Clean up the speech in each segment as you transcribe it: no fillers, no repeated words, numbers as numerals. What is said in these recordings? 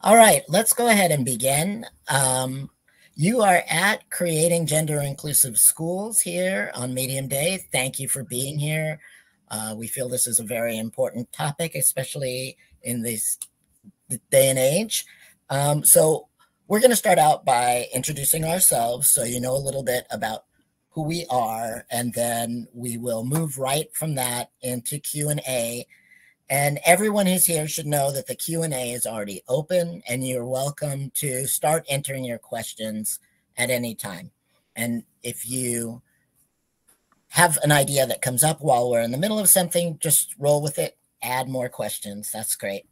All right, let's go ahead and begin. You are at Creating Gender Inclusive Schools here on Medium Day. Thank you for being here. We feel this is a very important topic, especially in this day and age. So we're going to start out by introducing ourselves so you know a little bit about who we are, and then we will move right from that into Q&A. And everyone who's here should know that the Q&A is already open, and you're welcome to start entering your questions at any time. And if you have an idea that comes up while we're in the middle of something, just roll with it, add more questions. That's great.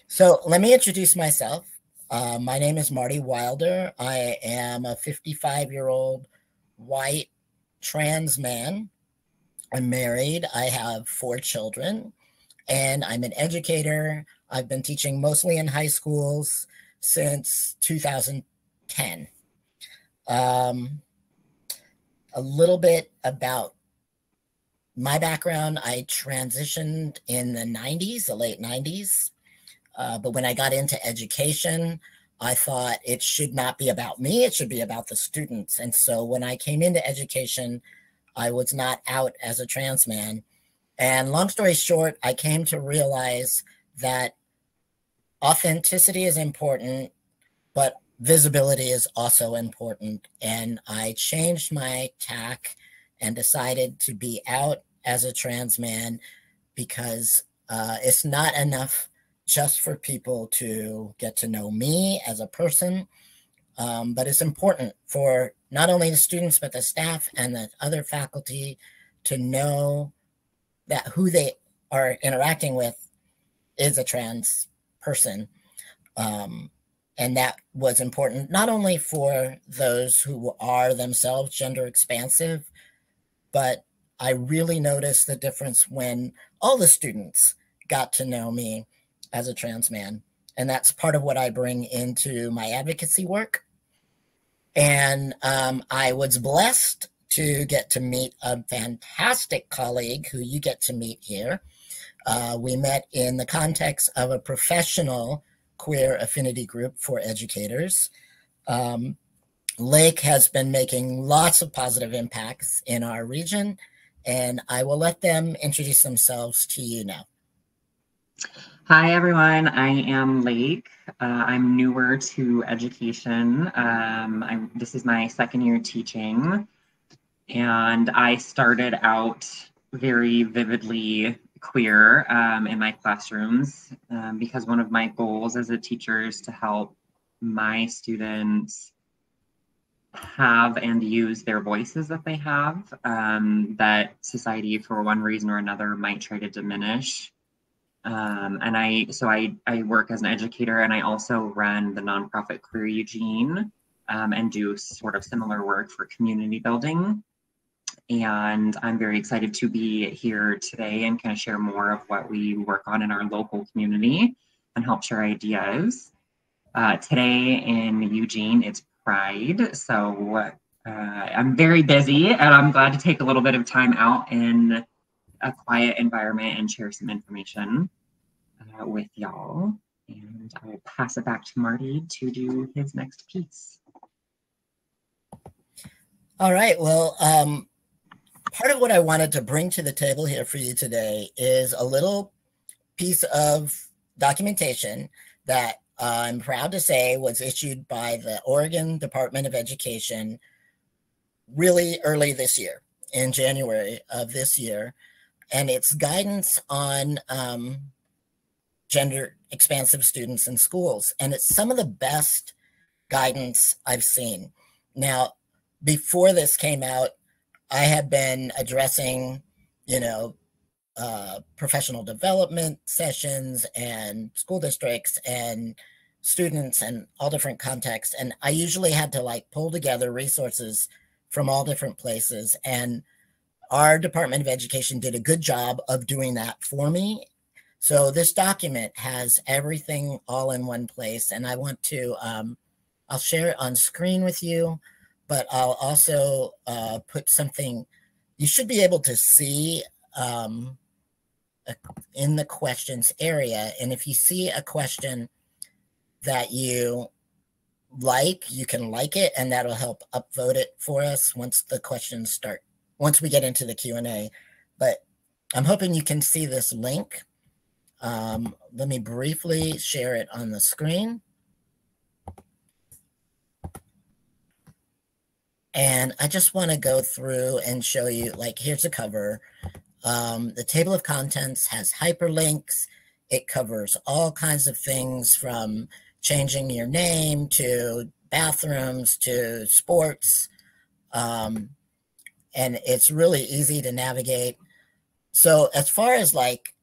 So let me introduce myself. My name is Marty Wilder. I am a 55-year-old white trans man. I'm married. I have 4 children. And I'm an educator. I've been teaching mostly in high schools since 2010. A little bit about my background. I transitioned in the 90s, the late 90s. But when I got into education, I thought it should not be about me. It should be about the students. And so when I came into education, I was not out as a trans man. And long story short, I came to realize that authenticity is important, but visibility is also important. And I changed my tack and decided to be out as a trans man because it's not enough just for people to get to know me as a person, but it's important for not only the students, but the staff and the other faculty to know that who they are interacting with is a trans person. And that was important, not only for those who are themselves gender expansive, but I really noticed the difference when all the students got to know me as a trans man. And that's part of what I bring into my advocacy work. And I was blessed to get to meet a fantastic colleague who you get to meet here. We met in the context of a professional queer affinity group for educators. Lake has been making lots of positive impacts in our region, and I will let them introduce themselves to you now. Hi, everyone. I am Lake. I'm newer to education. This is my second year teaching. And I started out very vividly queer in my classrooms because one of my goals as a teacher is to help my students have and use their voices that they have that society, for one reason or another, might try to diminish. And I work as an educator, and I also run the nonprofit Queer Eugene and do sort of similar work for community building. And I'm very excited to be here today and kind of share more of what we work on in our local community and help share ideas. Today in Eugene, it's Pride. So I'm very busy, and I'm glad to take a little bit of time out in a quiet environment and share some information with y'all. And I'll pass it back to Marty to do his next piece. All right. Well, part of what I wanted to bring to the table here for you today is a little piece of documentation that I'm proud to say was issued by the Oregon Department of Education really early this year, in January of this year. And it's guidance on gender expansive students in schools. And it's some of the best guidance I've seen. Now, before this came out, I had been addressing, professional development sessions and school districts and students and all different contexts. And I usually had to pull together resources from all different places. And our Department of Education did a good job of doing that for me. So this document has everything all in one place. And I want to, I'll share it on screen with you, but I'll also put something you should be able to see in the questions area. And if you see a question that you like, you can like it, and that'll help upvote it for us once the questions start, once we get into the Q&A. But I'm hoping you can see this link. Let me briefly share it on the screen. And I just want to go through and show you, like, here's a cover. The table of contents has hyperlinks. It covers all kinds of things from changing your name to bathrooms to sports. And it's really easy to navigate. So as far as like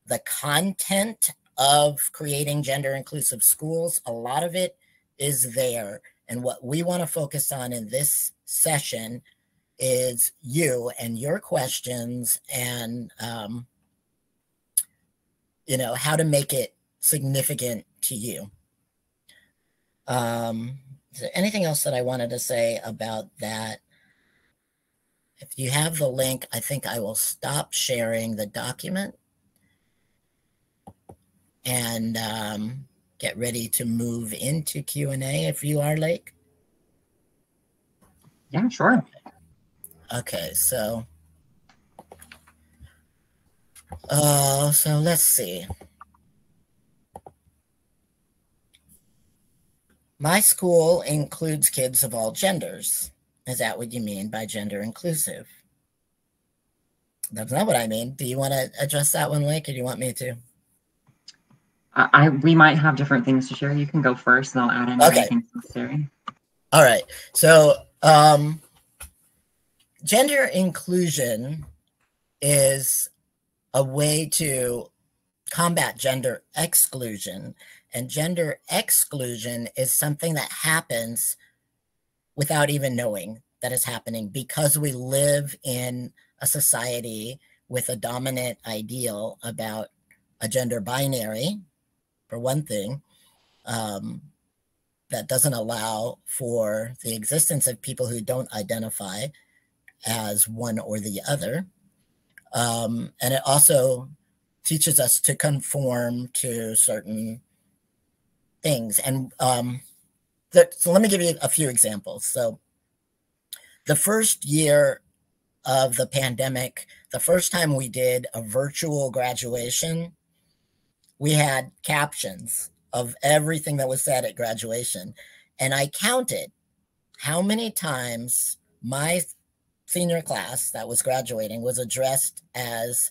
the content of creating gender inclusive schools, a lot of it is there. And what we want to focus on in this session is you and your questions and, how to make it significant to you. Is there anything else that I wanted to say about that? If you have the link, I think I will stop sharing the document and get ready to move into Q&A if you are, Lake. Yeah, sure. Okay, so let's see. My school includes kids of all genders. Is that what you mean by gender inclusive? That's not what I mean. Do you want to address that one, Lake, or do you want me to? We might have different things to share. You can go first, and I'll add in anything necessary. All right. So, gender inclusion is a way to combat gender exclusion. And gender exclusion is something that happens without even knowing that it's happening, because we live in a society with a dominant ideal about a gender binary, for one thing, that doesn't allow for the existence of people who don't identify as one or the other. And it also teaches us to conform to certain things. And so let me give you a few examples. So the first year of the pandemic, the first time we did a virtual graduation, we had captions of everything that was said at graduation. And I counted how many times my senior class that was graduating was addressed as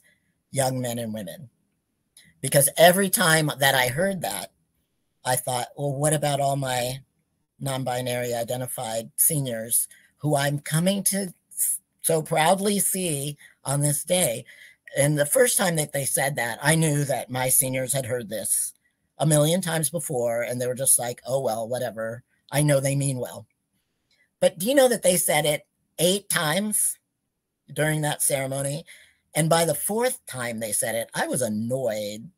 young men and women. Because every time that I heard that, I thought, well, what about all my non-binary identified seniors who I'm coming to so proudly see on this day? And the first time that they said that, I knew that my seniors had heard this a million times before, and they were just like, oh, well, whatever. I know they mean well. But do you know that they said it 8 times during that ceremony? And by the 4th time they said it, I was annoyed.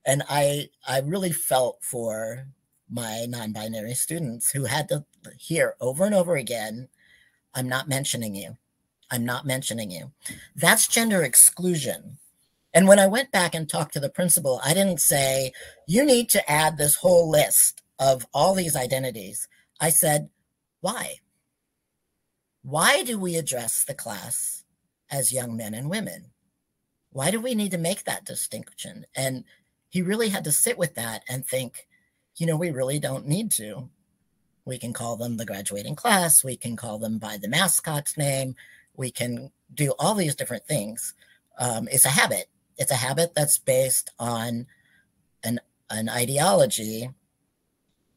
And I really felt for my non-binary students who had to hear over and over again, I'm not mentioning you. I'm not mentioning you. That's gender exclusion. And when I went back and talked to the principal, I didn't say, you need to add this whole list of all these identities. I said, why? Why do we address the class as young men and women? Why do we need to make that distinction? And he really had to sit with that and think, we really don't need to. We can call them the graduating class. We can call them by the mascot's name. We can do all these different things. It's a habit. It's a habit that's based on an ideology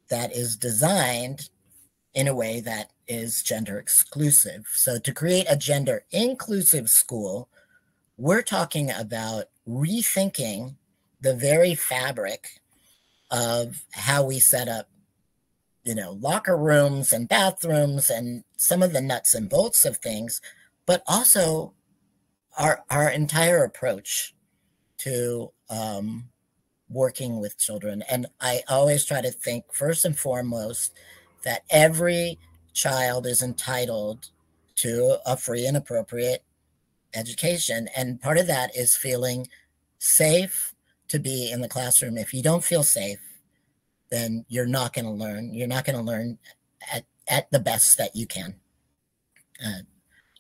that is designed in a way that is gender exclusive. So to create a gender inclusive school, we're talking about rethinking the very fabric of how we set up, locker rooms and bathrooms and some of the nuts and bolts of things, but also our entire approach to working with children. And I always try to think first and foremost that every child is entitled to a free and appropriate education. And part of that is feeling safe to be in the classroom. If you don't feel safe, then you're not going to learn. You're not going to learn at the best that you can.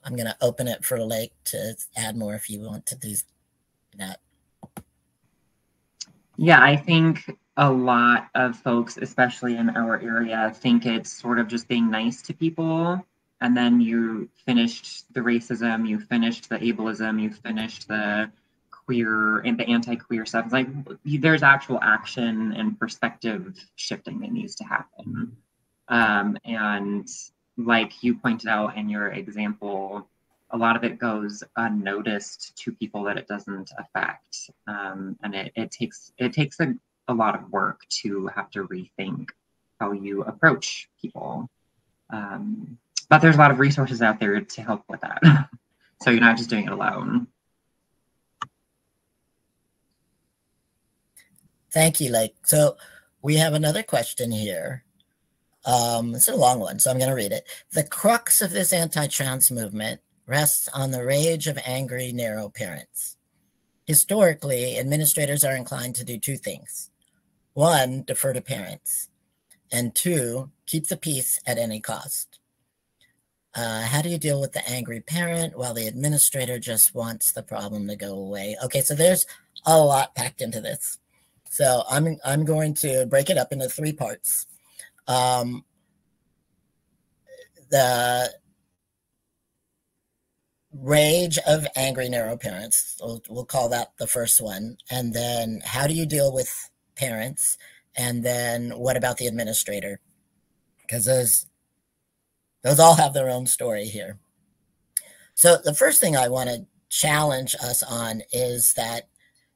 I'm going to open it for Lake to add more if you want to do that. Yeah, I think a lot of folks, especially in our area, think it's sort of just being nice to people. And then you finished the racism, you finished the ableism, you finished the queer and the anti-queer stuff. It's like there's actual action and perspective shifting that needs to happen. And like you pointed out in your example, a lot of it goes unnoticed to people that it doesn't affect. And it takes a lot of work to have to rethink how you approach people. But there's a lot of resources out there to help with that. So you're not just doing it alone. Thank you, Lake. So we have another question here. It's a long one, so I'm going to read it. The crux of this anti-trans movement rests on the rage of angry, narrow parents. Historically, administrators are inclined to do two things. One, defer to parents. And two, keep the peace at any cost. How do you deal with the angry parent while the administrator just wants the problem to go away? Okay, so there's a lot packed into this. So I'm going to break it up into 3 parts. The rage of angry narrow parents, we'll call that the first one. And then how do you deal with parents? And then what about the administrator? Because those all have their own story here. So the first thing I want to challenge us on is that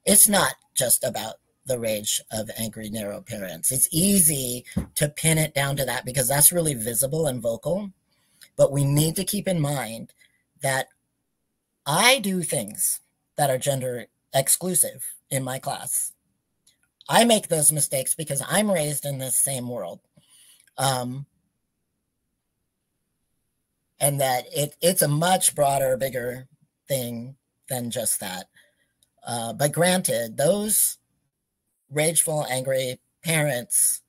it's not just about the rage of angry narrow parents. It's easy to pin it down to that because that's really visible and vocal. But we need to keep in mind that I do things that are gender exclusive in my class. I make those mistakes because I'm raised in this same world. And that it's a much broader, bigger thing than just that. But granted, those rageful, angry parents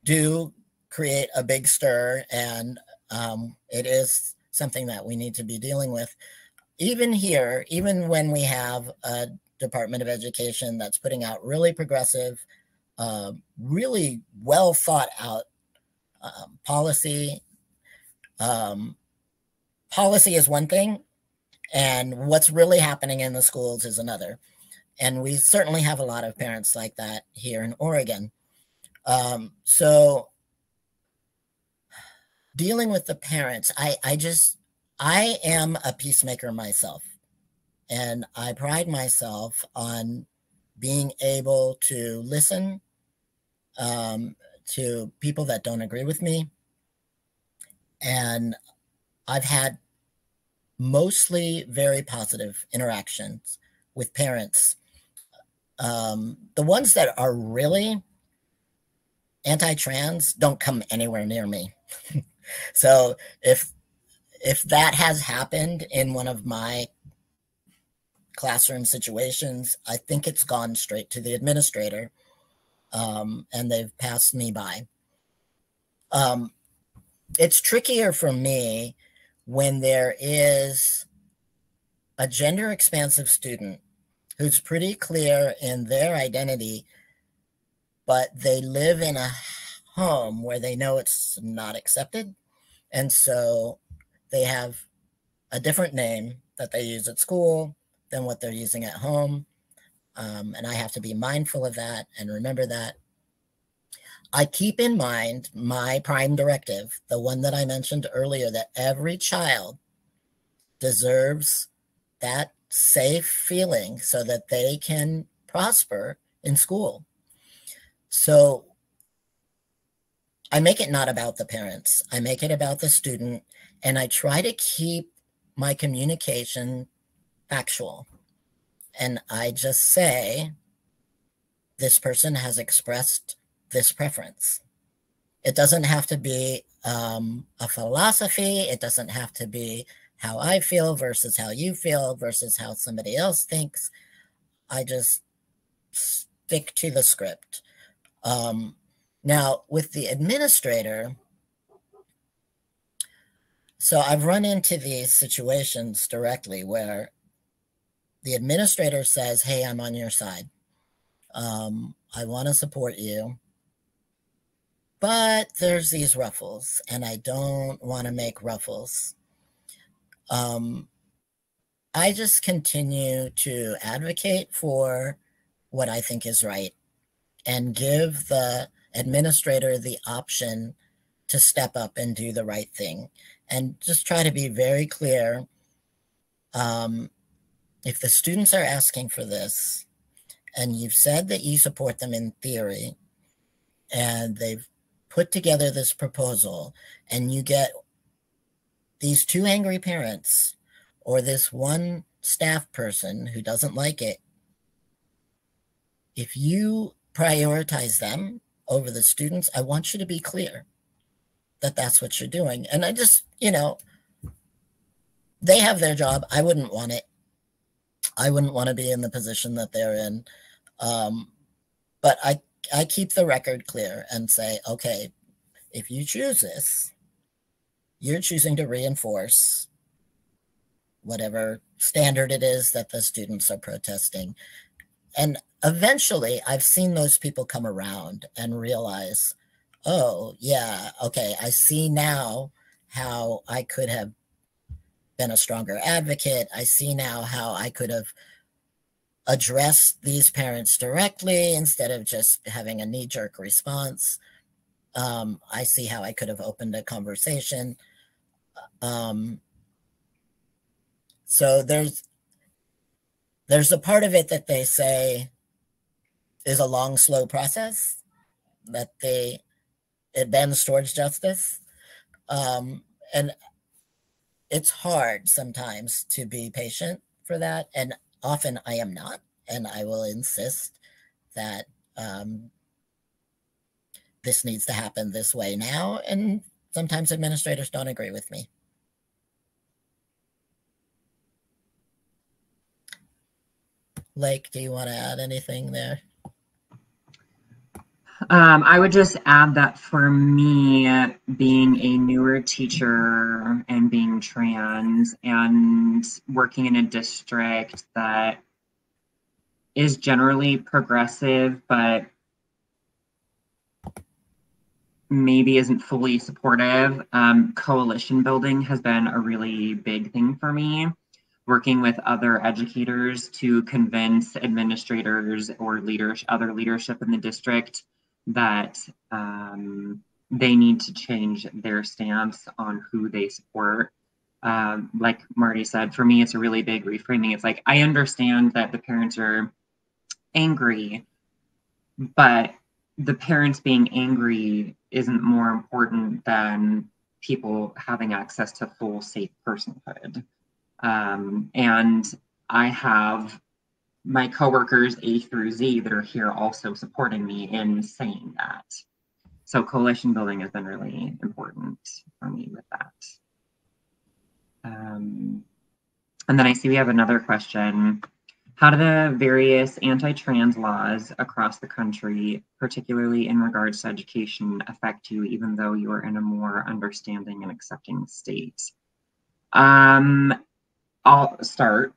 do create a big stir, and it is something that we need to be dealing with. Even here, even when we have a Department of Education that's putting out really progressive, really well thought out policy. Policy is one thing, and what's really happening in the schools is another. And we certainly have a lot of parents like that here in Oregon. So dealing with the parents, I am a peacemaker myself, and I pride myself on being able to listen to people that don't agree with me. And I've had mostly very positive interactions with parents. The ones that are really anti-trans don't come anywhere near me. So if that has happened in one of my classroom situations, I think it's gone straight to the administrator, and they've passed me by. It's trickier for me when there is a gender expansive student who's pretty clear in their identity, but they live in a home where they know it's not accepted. And so they have a different name that they use at school than what they're using at home. And I have to be mindful of that and remember that. I keep in mind my prime directive, the one that I mentioned earlier, that every child deserves that safe feeling so that they can prosper in school. So I make it not about the parents. I make it about the student, and I try to keep my communication factual. And I just say, this person has expressed this preference. It doesn't have to be a philosophy. It doesn't have to be how I feel versus how you feel versus how somebody else thinks. I just stick to the script. Now, with the administrator, so I've run into these situations directly where the administrator says, hey, I'm on your side. I want to support you, but there's these ruffles, and I don't want to make ruffles. I just continue to advocate for what I think is right and give the administrator the option to step up and do the right thing, and just try to be very clear. If the students are asking for this, and you've said that you support them in theory, and they've put together this proposal, and you get these two angry parents or this one staff person who doesn't like it, if you prioritize them over the students, I want you to be clear that that's what you're doing. And I just, they have their job. I wouldn't want it. I wouldn't want to be in the position that they're in. But I keep the record clear and say, okay, if you choose this, you're choosing to reinforce whatever standard it is that the students are protesting. And eventually, I've seen those people come around and realize, oh, yeah, okay, I see now how I could have been a stronger advocate. I see now how I could have addressed these parents directly instead of just having a knee-jerk response. I see how I could have opened a conversation. So there's a part of it that they say is a long, slow process, that it bends towards justice. And it's hard sometimes to be patient for that. And often I am not, and I will insist that this needs to happen this way now. And sometimes administrators don't agree with me. Lake, do you want to add anything there? I would just add that for me, being a newer teacher and being trans and working in a district that is generally progressive, but maybe isn't fully supportive, coalition building has been a really big thing for me. Working with other educators to convince administrators or other leadership in the district that they need to change their stance on who they support. Like Marty said, for me, it's a really big reframing. It's like, I understand that the parents are angry, but the parents being angry isn't more important than people having access to full, safe personhood. And I have my coworkers A through Z that are here also supporting me in saying that. So coalition building has been really important for me with that. And then I see we have another question. How do the various anti-trans laws across the country, particularly in regards to education, affect you, even though you are in a more understanding and accepting state? I'll start.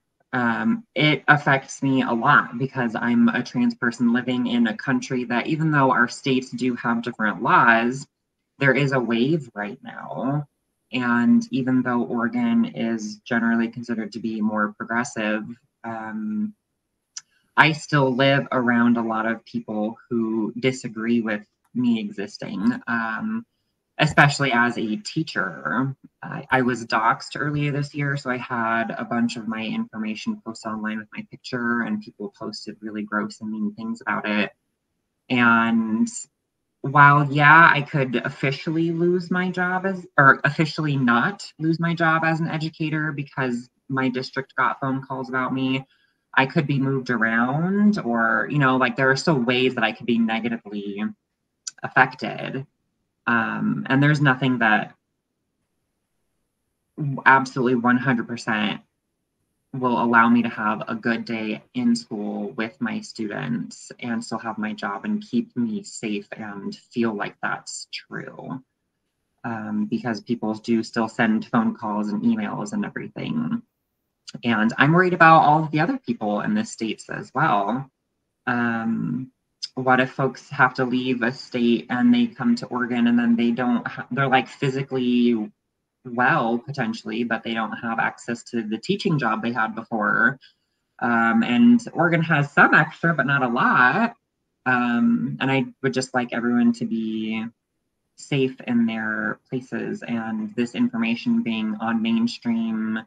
It affects me a lot because I'm a trans person living in a country that, even though our states do have different laws, there is a wave right now. And even though Oregon is generally considered to be more progressive, I still live around a lot of people who disagree with me existing. Especially as a teacher. I was doxxed earlier this year, so I had a bunch of my information posted online with my picture, and people posted really gross and mean things about it. And while, yeah, I could officially lose my job or officially not lose my job as an educator because my district got phone calls about me, I could be moved around, or, like, there are still ways that I could be negatively affected. And there's nothing that absolutely 100% will allow me to have a good day in school with my students and still have my job and keep me safe and feel like that's true. Because people do still send phone calls and emails and everything. And I'm worried about all of the other people in the states as well. What if folks have to leave a state and they come to Oregon and then they're like physically well, potentially, but they don't have access to the teaching job they had before. And Oregon has some extra, but not a lot. And I would just like everyone to be safe in their places, and this information being on mainstream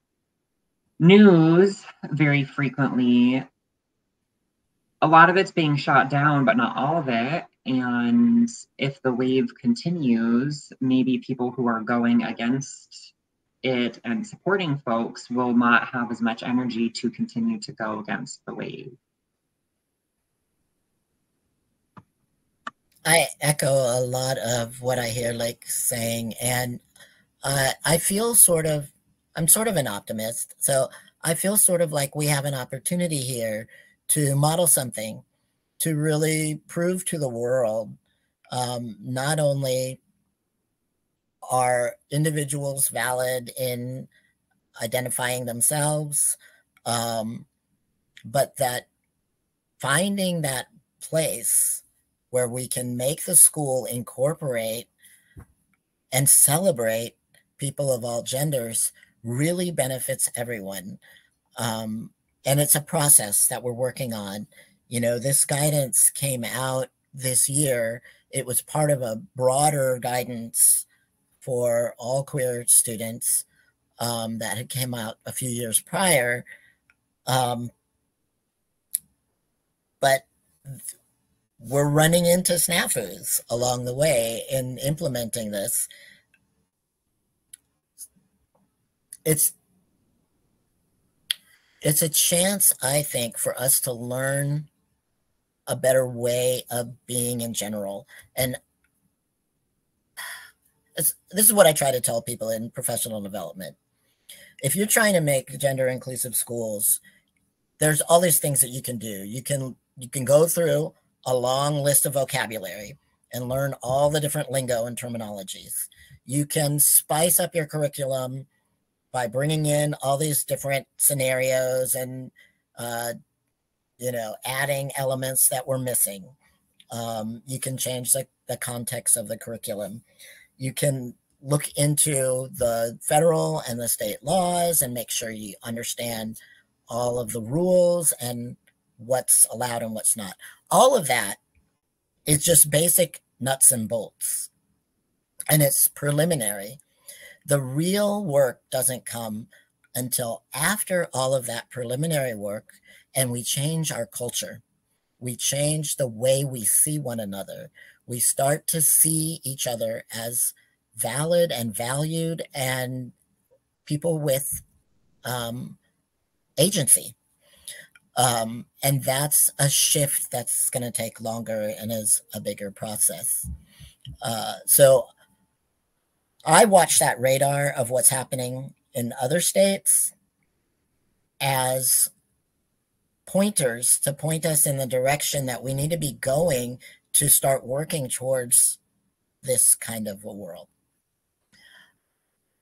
news very frequently, a lot of it's being shot down, but not all of it. And if the wave continues, maybe people who are going against it and supporting folks will not have as much energy to continue to go against the wave. I echo a lot of what I hear Lake saying, and I feel I'm sort of an optimist. So I feel sort of like we have an opportunity here to model something, to really prove to the world, not only are individuals valid in identifying themselves, but that finding that place where we can make the school incorporate and celebrate people of all genders really benefits everyone. And it's a process that we're working on. You know, this guidance came out this year. It was part of a broader guidance for all queer students that had come out a few years prior. But we're running into snafus along the way in implementing this. It's a chance, I think, for us to learn a better way of being in general. And this is what I try to tell people in professional development. If you're trying to make gender inclusive schools, there's all these things that you can do. You can go through a long list of vocabulary and learn all the different lingo and terminologies. You can spice up your curriculum by bringing in all these different scenarios and, adding elements that we're missing. You can change the context of the curriculum. You can look into the federal and the state laws and make sure you understand all of the rules and what's allowed and what's not. All of that is just basic nuts and bolts, and it's preliminary. The real work doesn't come until after all of that preliminary work, and we change our culture. We change the way we see one another. We start to see each other as valid and valued and people with agency. And that's a shift that's going to take longer and is a bigger process. So I watch that radar of what's happening in other states as pointers to point us in the direction that we need to be going to start working towards this kind of a world.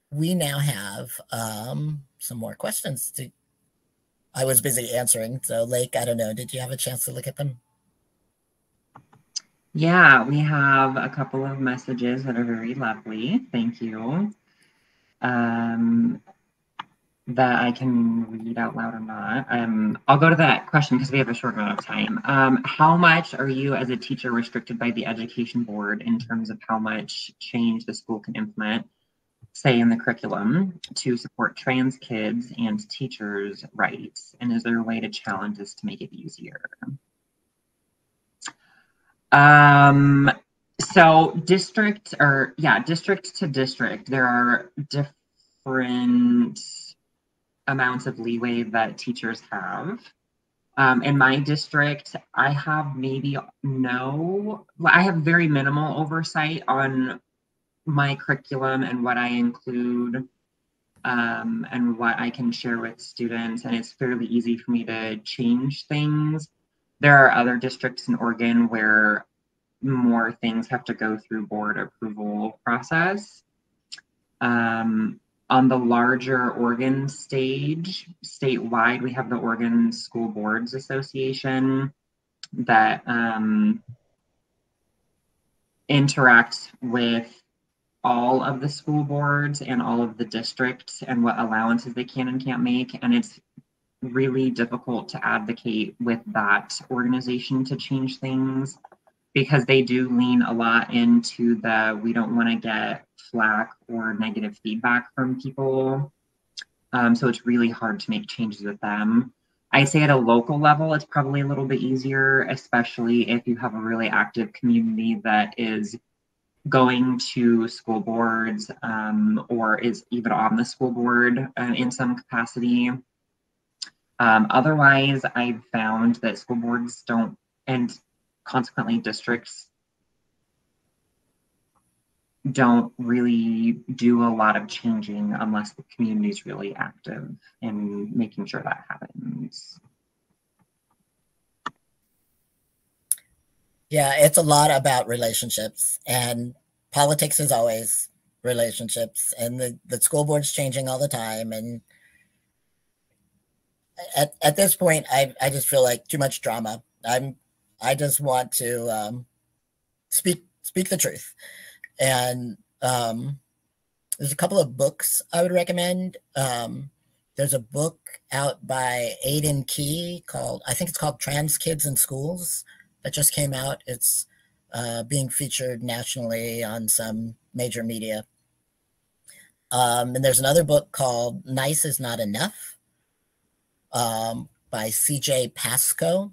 We now have some more questions I was busy answering. So Lake, I don't know, did you have a chance to look at them? Yeah, we have a couple of messages that are very lovely. Thank you. That I can read out loud or not. I'll go to that question because we have a short amount of time. How much are you as a teacher restricted by the education board in terms of how much change the school can implement, say in the curriculum, to support trans kids and teachers' rights? And is there a way to challenge this to make it easier? So district to district, there are different amounts of leeway that teachers have. In my district, I have very minimal oversight on my curriculum and what I include and what I can share with students, and it's fairly easy for me to change things. There are other districts in Oregon where more things have to go through board approval process. On the larger Oregon stage, statewide, we have the Oregon School Boards Association that interacts with all of the school boards and all of the districts and what allowances they can and can't make. And it's really difficult to advocate with that organization to change things because they do lean a lot into the we don't want to get flack or negative feedback from people. So it's really hard to make changes with them. I say at a local level, it's probably a little bit easier, especially if you have a really active community that is going to school boards or is even on the school board in some capacity. Otherwise, I've found that school boards don't, and consequently districts don't really do a lot of changing unless the community is really active in making sure that happens. Yeah, it's a lot about relationships, and politics is always relationships, and the school board's changing all the time. And at this point, I just feel like too much drama. I just want to speak the truth. And there's a couple of books I would recommend. There's a book out by Aidan Key called, I think it's called Trans Kids in Schools, that just came out. It's being featured nationally on some major media. And there's another book called Nice is Not Enough by C.J. Pascoe.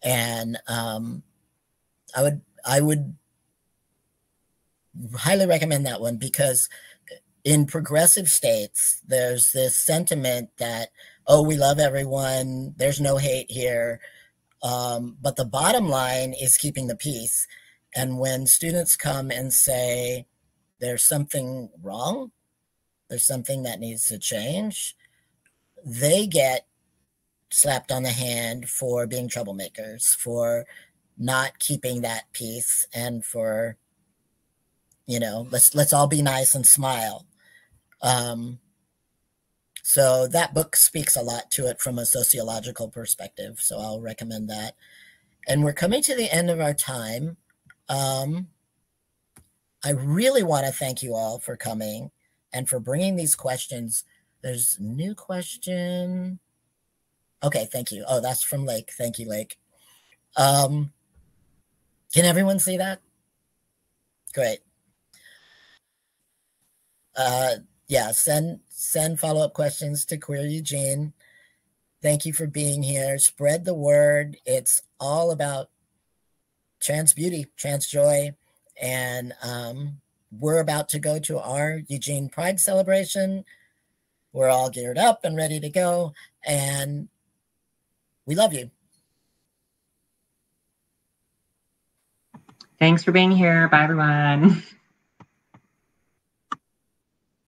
And I would highly recommend that one because in progressive states, there's this sentiment that, oh, we love everyone, there's no hate here. But the bottom line is keeping the peace. And when students come and say, there's something wrong, there's something that needs to change, they get slapped on the hand for being troublemakers, for not keeping that peace, and for, you know, let's all be nice and smile. So that book speaks a lot to it from a sociological perspective. So I'll recommend that. And we're coming to the end of our time. I really want to thank you all for coming and for bringing these questions. There's a new question. Okay, thank you. Oh, that's from Lake. Thank you, Lake. Can everyone see that? Great. Yeah, send follow-up questions to Queer Eugene. Thank you for being here. Spread the word. It's all about trans beauty, trans joy. And we're about to go to our Eugene Pride celebration. We're all geared up and ready to go. And we love you. Thanks for being here. Bye, everyone.